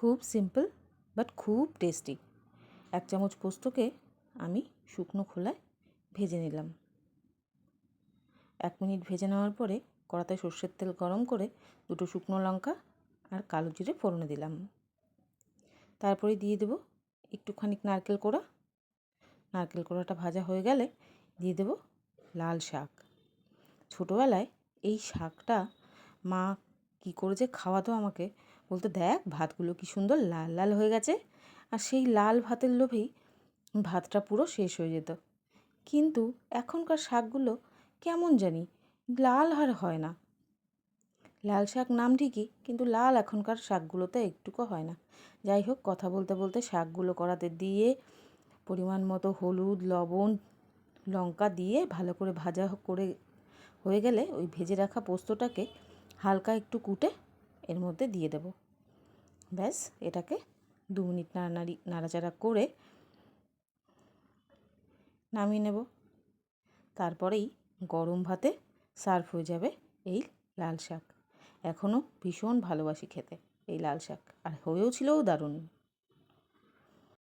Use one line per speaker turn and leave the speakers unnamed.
খুব simple but খুব tasty. 1 চামচ পোস্তকে আমি শুকনো খোলায় ভেজে নিলাম। 1 মিনিট ভেজে নেওয়ার পরে কড়াতে সর্ষের তেল গরম করে 2টো শুকনো লঙ্কা আর কালো জিরে ফোড়নে দিলাম। তারপরে দিয়ে দেব একটুখানি নারকেল কোড়া। নারকেল কোড়াটা ভাজা হয়ে গেলে দিয়ে দেব লাল শাক। ছোটোবেলায় এই শাকটা মা কী করে যে খাওয়াতো আমাকে, বলতো দেখ ভাতগুলো কি সুন্দর লাল লাল হয়ে গেছে। আর সেই লাল ভাতের লোভেই ভাতটা পুরো শেষ হয়ে যেত। কিন্তু এখনকার শাকগুলো কেমন জানি লাল আর হয় না। লাল শাক নাম ঠিকই, কিন্তু লাল এখনকার শাকগুলোতে একটুকু হয় না। যাই হোক, কথা বলতে বলতে শাকগুলো কড়াতে দিয়ে পরিমাণ মতো হলুদ, লবণ, লঙ্কা দিয়ে ভালো করে ভাজা করে হয়ে গেলে ওই ভেজে রাখা পোস্তটাকে হালকা একটু কুটে এর মধ্যে দিয়ে দেব। ব্যাস, এটাকে 2 মিনিট নাড়াচাড়া করে নামিয়ে নেব। তারপরেই গরম ভাতে সার্ভ হয়ে যাবে এই লাল শাক। এখনও ভীষণ ভালোবাসি খেতে এই লাল শাক, আর হয়েও ছিল দারুণ।